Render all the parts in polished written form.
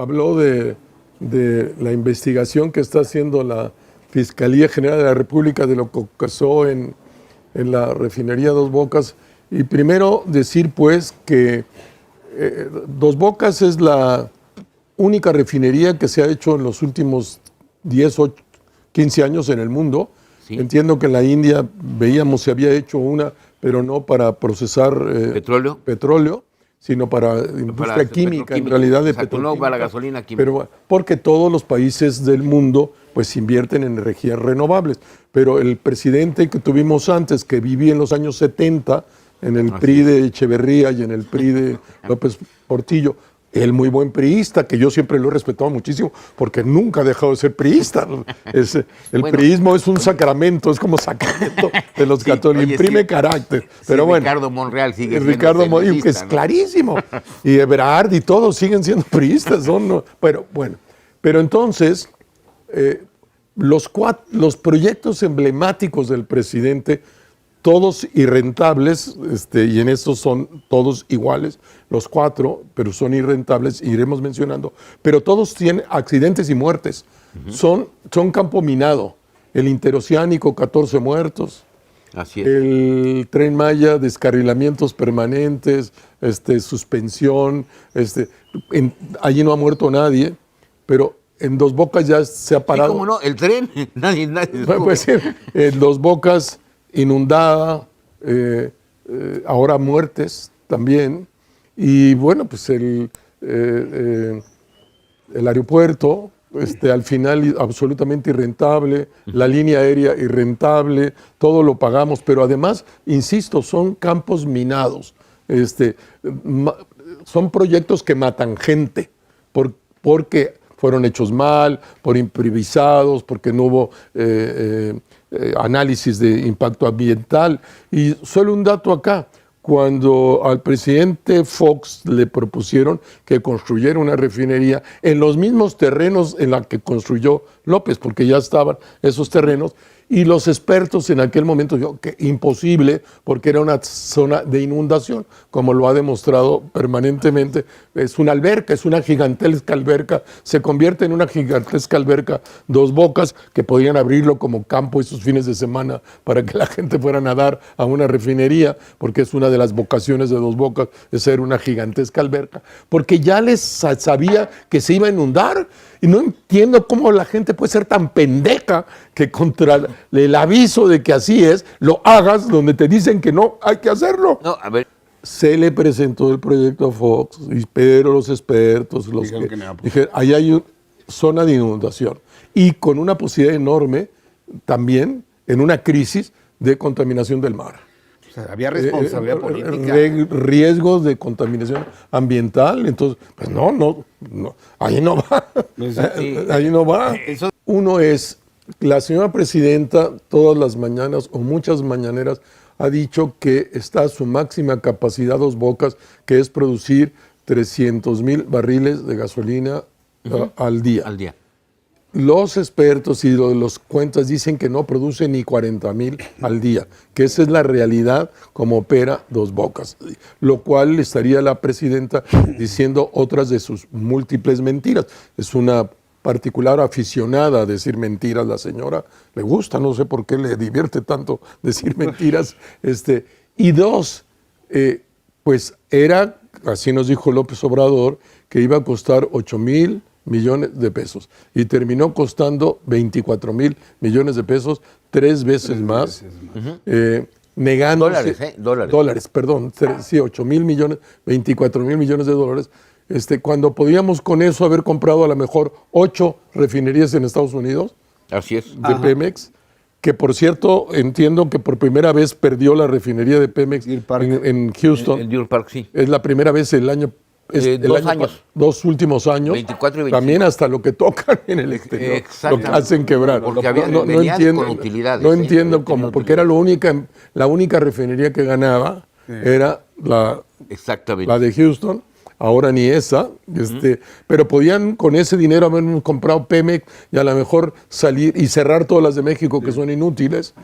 habló de la investigación que está haciendo la Fiscalía General de la República de lo que pasó en la refinería Dos Bocas. Y primero decir pues que Dos Bocas es la única refinería que se ha hecho en los últimos 10 o 15 años en el mundo. Sí. Entiendo que en la India veíamos se había hecho una, pero no para procesar petróleo, sino para industria química, en realidad de petróleo. No para la gasolina química. Pero porque todos los países del mundo pues invierten en energías renovables. Pero el presidente que tuvimos antes, que vivía en los años 70, en el PRI de Echeverría y en el PRI de López Portillo, el muy buen priista, que yo siempre lo he respetado muchísimo, porque nunca ha dejado de ser priista. El priismo es un sacramento, es como sacramento de los católicos, imprime carácter. Pero bueno, Ricardo Monreal sigue siendo Ricardo Monreal, que es clarísimo. Y Ebrard y todos siguen siendo priistas. Pero entonces, los proyectos emblemáticos del presidente, todos irrentables, y en estos son todos iguales, los 4, pero son irrentables, iremos mencionando, pero todos tienen accidentes y muertes. Son campo minado. El interoceánico, 14 muertos. Así es. El Tren Maya, descarrilamientos permanentes, suspensión. Allí no ha muerto nadie, pero en Dos Bocas ya se ha parado. ¿Y cómo no? El tren, nadie. Puede ser. En Dos Bocas, inundada, ahora muertes también, y bueno, pues el aeropuerto, al final absolutamente irrentable, la línea aérea irrentable, todo lo pagamos, pero además, insisto, son campos minados, son proyectos que matan gente, porque fueron hechos mal, por improvisados, porque no hubo análisis de impacto ambiental. Y solo un dato acá, cuando al presidente Fox le propusieron que construyera una refinería en los mismos terrenos en los que construyó López, porque ya estaban esos terrenos, y los expertos en aquel momento dijeron que imposible, porque era una zona de inundación, como lo ha demostrado permanentemente. Es una alberca, es una gigantesca alberca, se convierte en una gigantesca alberca Dos Bocas, que podían abrirlo como campo esos fines de semana para que la gente fuera a nadar a una refinería, porque es una de las vocaciones de Dos Bocas, es ser una gigantesca alberca, porque ya les sabía que se iba a inundar. Y no entiendo cómo la gente puede ser tan pendeja que contra el aviso de que así es, lo hagas donde te dicen que no hay que hacerlo. No, a ver. Se le presentó el proyecto a Fox, pero los expertos dijeron, ahí hay una zona de inundación y con una posibilidad enorme también en una crisis de contaminación del mar. O sea, había responsabilidad política. Riesgos de contaminación ambiental, entonces, pues no, ahí no va. Ahí no va. Uno es, la señora presidenta todas las mañanas o muchas mañaneras ha dicho que está a su máxima capacidad Dos Bocas, que es producir 300,000 barriles de gasolina al día. Los expertos y los cuentas dicen que no produce ni 40,000 al día, que esa es la realidad como opera Dos Bocas, lo cual estaría la presidenta diciendo otras de sus múltiples mentiras. Es una particular aficionada a decir mentiras, la señora le gusta, no sé por qué le divierte tanto decir mentiras. Y dos, pues era, así nos dijo López Obrador, que iba a costar 8,000 millones de pesos y terminó costando 24,000 millones de pesos, 3 veces más, negándose. Dólares, perdón, sí, 8,000 millones, 24,000 millones de dólares, cuando podíamos con eso haber comprado a lo mejor 8 refinerías en Estados Unidos. Así es. De Pemex, que por cierto entiendo que por primera vez perdió la refinería de Pemex en Houston. En Deer Park, sí. Es la primera vez el año. Dos últimos años, 24 y 25. También hasta lo que tocan en el exterior, lo que hacen quebrar. Porque no entiendo, con utilidades. No entiendo cómo, porque era la única refinería que ganaba, era la de Houston, ahora ni esa, pero podían con ese dinero haber comprado Pemex y a lo mejor salir y cerrar todas las de México que son inútiles,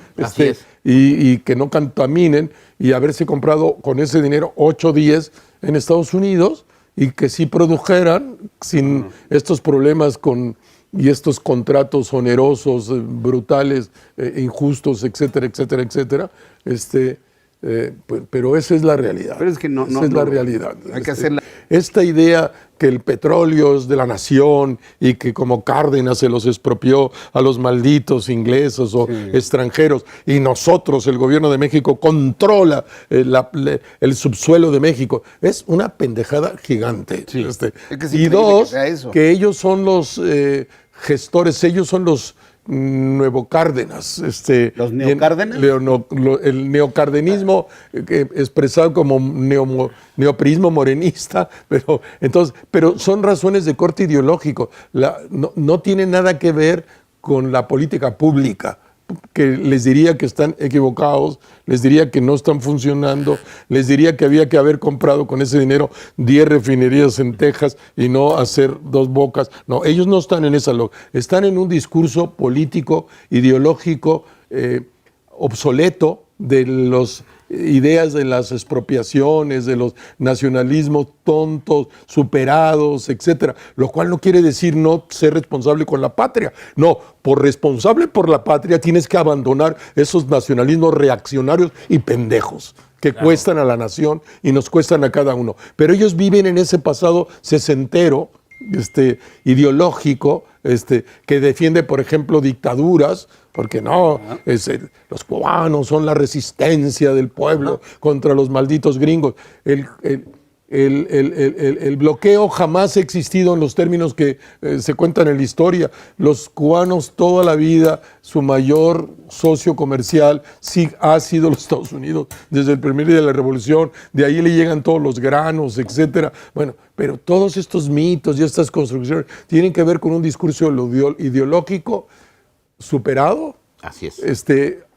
y que no contaminen, y haberse comprado con ese dinero 8 o 10 en Estados Unidos, y que sí produjeran sin estos problemas y estos contratos onerosos, brutales, injustos, etcétera, etcétera, etcétera. Pero esa es la realidad. Pero es que esa es la realidad. Hay que hacerla. Esta idea que el petróleo es de la nación y que como Cárdenas se los expropió a los malditos ingleses o extranjeros y nosotros, el gobierno de México, controla el subsuelo de México. Es una pendejada gigante. Sí. Es y dos, eso. que ellos son los gestores, ellos son los Nuevo Cárdenas. ¿Los neocárdenas? El neocardenismo expresado como neoprismo morenista, pero son razones de corte ideológico. No tiene nada que ver con la política pública, que les diría que están equivocados, les diría que no están funcionando, les diría que había que haber comprado con ese dinero 10 refinerías en Texas y no hacer 2 bocas. No, ellos no están en esa lógica, están en un discurso político, ideológico, obsoleto de las ideas de las expropiaciones, de los nacionalismos tontos, superados, etcétera, lo cual no quiere decir no ser responsable con la patria. No, por responsable por la patria tienes que abandonar esos nacionalismos reaccionarios y pendejos que cuestan a la nación y nos cuestan a cada uno. Pero ellos viven en ese pasado sesentero, ideológico, que defiende, por ejemplo, dictaduras, porque no, los cubanos son la resistencia del pueblo contra los malditos gringos. El bloqueo jamás ha existido en los términos que se cuentan en la historia. Los cubanos toda la vida, su mayor socio comercial sí ha sido los Estados Unidos, desde el primer día de la Revolución, de ahí le llegan todos los granos, etcétera. Bueno, pero todos estos mitos y estas construcciones tienen que ver con un discurso ideológico superado, así es,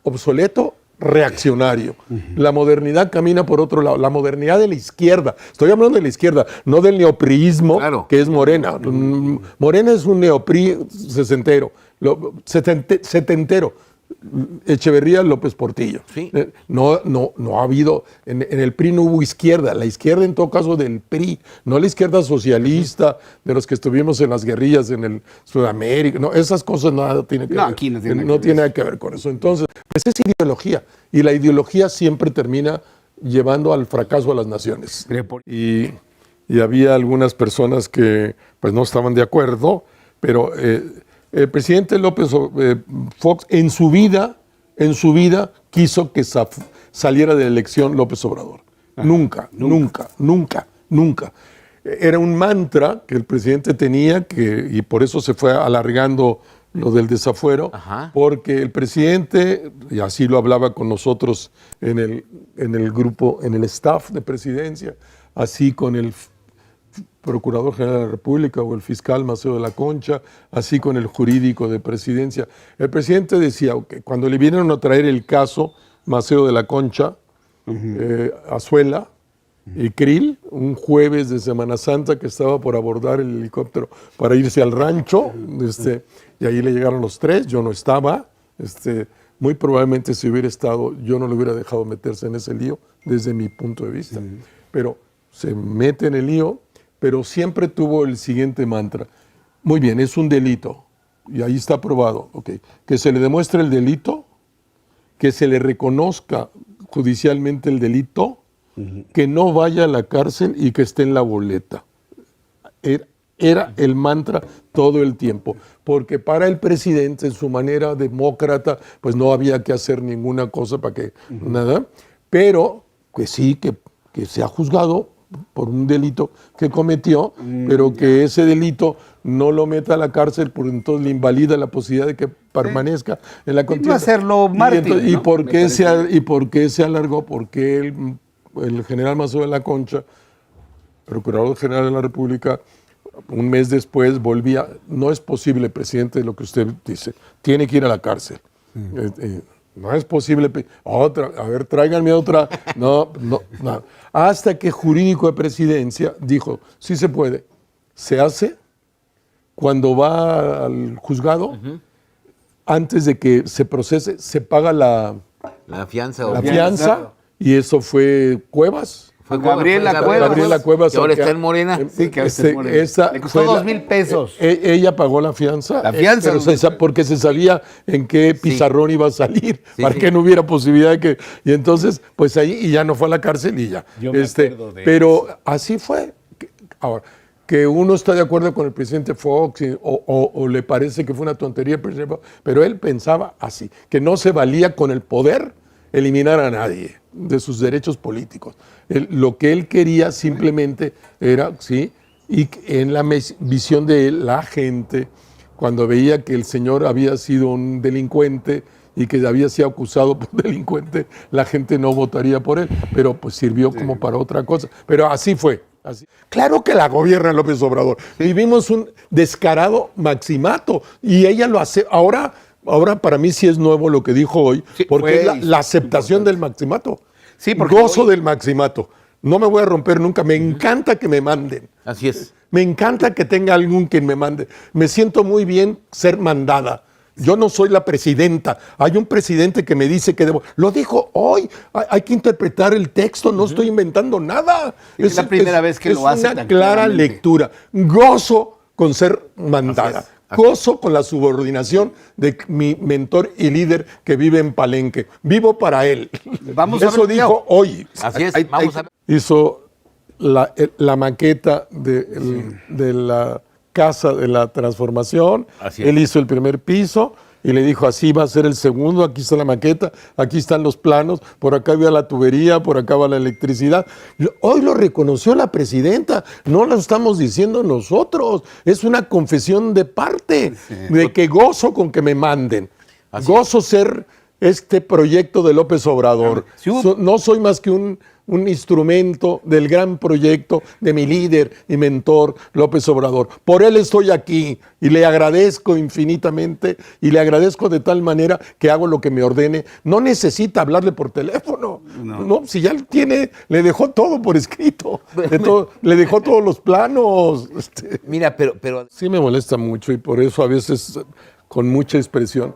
obsoleto, reaccionario. La modernidad camina por otro lado, la modernidad de la izquierda. Estoy hablando de la izquierda, no del neopriismo, claro, que es Morena. Morena es un neopri setentero. Echeverría López Portillo. Sí. No ha habido, en el PRI no hubo izquierda, la izquierda en todo caso del PRI, no la izquierda socialista de los que estuvimos en las guerrillas en el Sudamérica, no, esas cosas nada tienen que ver. Aquí no tiene nada que ver con eso. Entonces, pues es ideología, y la ideología siempre termina llevando al fracaso a las naciones. Y había algunas personas que pues no estaban de acuerdo, pero el presidente López Fox en su vida quiso que saliera de la elección López Obrador. Nunca. Era un mantra que el presidente tenía y por eso se fue alargando lo del desafuero, porque el presidente, y así lo hablaba con nosotros en el grupo, en el staff de presidencia, así con el Procurador General de la República o el fiscal Maceo de la Concha, así con el jurídico de presidencia. El presidente decía que cuando le vinieron a traer el caso Maceo de la Concha, Azuela y Krill, un jueves de Semana Santa que estaba por abordar el helicóptero para irse al rancho, y ahí le llegaron los 3, yo no estaba, muy probablemente si hubiera estado, yo no le hubiera dejado meterse en ese lío desde mi punto de vista, pero se mete en el lío, pero siempre tuvo el siguiente mantra. Muy bien, es un delito, y ahí está probado, que se le demuestre el delito, que se le reconozca judicialmente el delito, que no vaya a la cárcel y que esté en la boleta. Era el mantra todo el tiempo, porque para el presidente, en su manera demócrata, pues no había que hacer ninguna cosa para que nada, pero que sí, que se ha juzgado por un delito que cometió, pero que ese delito no lo meta a la cárcel, porque entonces le invalida la posibilidad de que permanezca en la contienda. No hacerlo mártir, ¿Y por qué se alargó? Porque el general Maceo de la Concha, Procurador General de la República, un mes después volvía. No es posible, presidente, lo que usted dice, tiene que ir a la cárcel. No es posible. A ver, tráiganme otra. No. Hasta que jurídico de presidencia dijo, sí se puede. Se hace cuando va al juzgado, antes de que se procese, se paga la fianza. La fianza, y eso fue Cuevas. Fue Gabriela Cuevas. Cuevas. Gabriela Cuevas. Que ahora que- está en Morena. Sí, que a veces Este, muere. esa Le costó fue la- 2,000 pesos. Ella pagó la fianza. La fianza, pero porque se sabía en qué pizarrón iba a salir, Sí, para sí. que no hubiera posibilidad de que. Y entonces, pues ahí, y ya no fue a la cárcel y ya. Yo me acuerdo de pero así fue. Ahora, que uno está de acuerdo con el presidente Fox o le parece que fue una tontería el presidente Fox, pero él pensaba así, que no se valía con el poder eliminar a nadie de sus derechos políticos. Lo que él quería simplemente era, sí, y en la visión de él, la gente, cuando veía que el señor había sido un delincuente y que había sido acusado por delincuente, la gente no votaría por él, pero pues sirvió como para otra cosa. Pero así fue. Así. Claro que la gobierna López Obrador. Vivimos un descarado maximato y ella lo hace. Ahora para mí sí es nuevo lo que dijo hoy, Sí, porque es fue la aceptación del maximato. Sí, porque gozo hoy- del maximato. No me voy a romper nunca. Me encanta que me manden. Así es. Me encanta que tenga algún quien me mande. Me siento muy bien ser mandada. Yo no soy la presidenta. Hay un presidente que me dice que debo. Lo dijo hoy. Hay que interpretar el texto. No estoy inventando nada. Es la primera vez que lo hace Es una tan clara claramente. lectura. Gozo con ser mandada. Así es. Gozo con la subordinación de mi mentor y líder que vive en Palenque. Vivo para él. Vamos a Eso ver, dijo Leo. hoy. Así es. Hay- Vamos a ver. Hizo la maqueta de la casa de la transformación. Así es. Él hizo el primer piso y le dijo, así va a ser el segundo, aquí está la maqueta, aquí están los planos, por acá va la tubería, por acá va la electricidad. Hoy lo reconoció la presidenta, no lo estamos diciendo nosotros, es una confesión de parte, de que gozo con que me manden. Gozo ser este proyecto de López Obrador. Sí hubo- No soy más que un instrumento del gran proyecto de mi líder y mentor López Obrador. Por él estoy aquí y le agradezco infinitamente y le agradezco de tal manera que hago lo que me ordene. No necesita hablarle por teléfono. No, si ya él tiene, le dejó todo por escrito. Le dejó todos los planos. Mira, pero Sí me molesta mucho y por eso a veces con mucha expresión.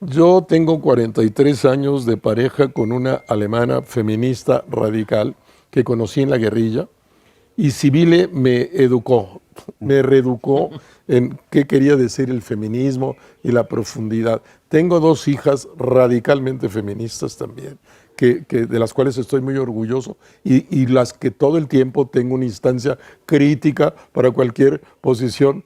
Yo tengo 43 años de pareja con una alemana feminista radical que conocí en la guerrilla y Civile me educó, me reeducó en qué quería decir el feminismo y la profundidad. Tengo 2 hijas radicalmente feministas también, de las cuales estoy muy orgulloso y las que todo el tiempo tengo una instancia crítica para cualquier posición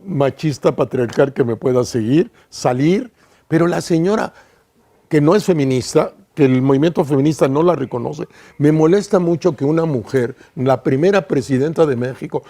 machista, patriarcal que me pueda salir, pero la señora que no es feminista, que el movimiento feminista no la reconoce, me molesta mucho que una mujer, la primera presidenta de México,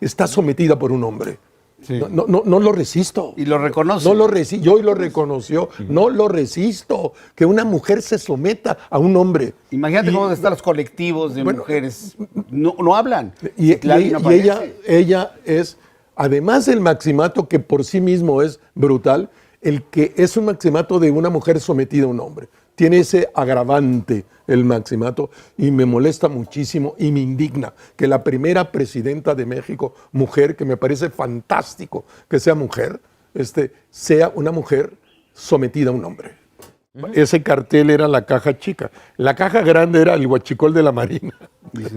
está sometida por un hombre. Sí. No lo resisto. Y lo reconoce. No lo resisto. Hoy lo reconoció. No lo resisto. Que una mujer se someta a un hombre. Imagínate cómo están los colectivos de mujeres. No hablan. Y Clarín no aparece. ella es, además del maximato que por sí mismo es brutal, el que es un maximato de una mujer sometida a un hombre. Tiene ese agravante el maximato y me molesta muchísimo y me indigna que la primera presidenta de México, mujer, que me parece fantástico que sea mujer, sea una mujer sometida a un hombre. Ese cartel era la caja chica. La caja grande era el huachicol de la Marina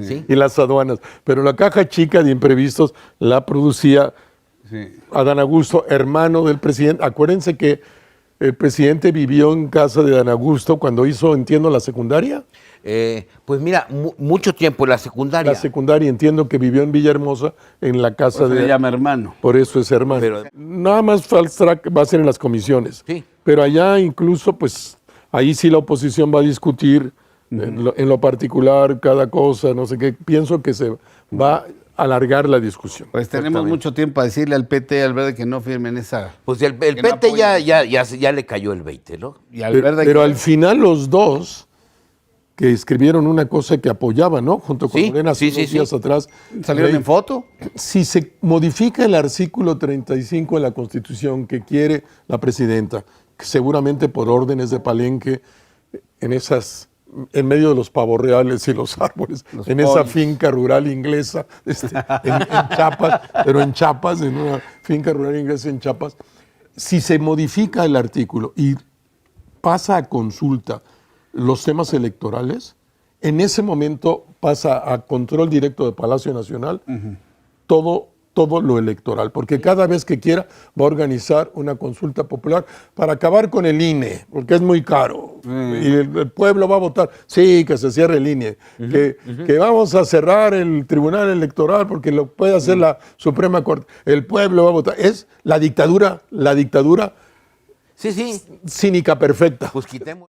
sí. y las aduanas. Pero la caja chica de imprevistos la producía Adán Augusto, hermano del presidente. Acuérdense que el presidente vivió en casa de Adán Augusto cuando hizo, entiendo, la secundaria. Pues mira, mucho tiempo en la secundaria. La secundaria, entiendo que vivió en Villahermosa, en la casa Se de... le llama hermano. Por eso es hermano. Pero- Nada más fast track va a ser en las comisiones. Sí. Pero allá incluso, pues, ahí sí la oposición va a discutir en lo particular cada cosa, no sé qué. Pienso que se va a alargar la discusión. Pues tenemos mucho tiempo a decirle al PT, al Verde, que no firmen esa. Pues el Que no PT apoyen. ya le cayó el 20, ¿no? Y al Pero, Verde pero que- al final los dos que escribieron una cosa que apoyaban, ¿no? Junto con Sí, Morena, hace sí, unos sí, días sí. atrás. salieron en foto. Si se modifica el artículo 35 de la Constitución que quiere la presidenta, que seguramente por órdenes de Palenque, en medio de los pavos reales y los árboles, Los en esa pollos. finca rural inglesa, en Chiapas, pero en Chiapas, en una finca rural inglesa en Chiapas, si se modifica el artículo y pasa a consulta los temas electorales, en ese momento pasa a control directo de Palacio Nacional todo lo electoral, porque cada vez que quiera va a organizar una consulta popular para acabar con el INE, porque es muy caro. Y el pueblo va a votar, sí, que se cierre el INE, que vamos a cerrar el Tribunal Electoral porque lo puede hacer la Suprema Corte. El pueblo va a votar. Es la dictadura Sí, sí. cínica perfecta. Pues quitemos.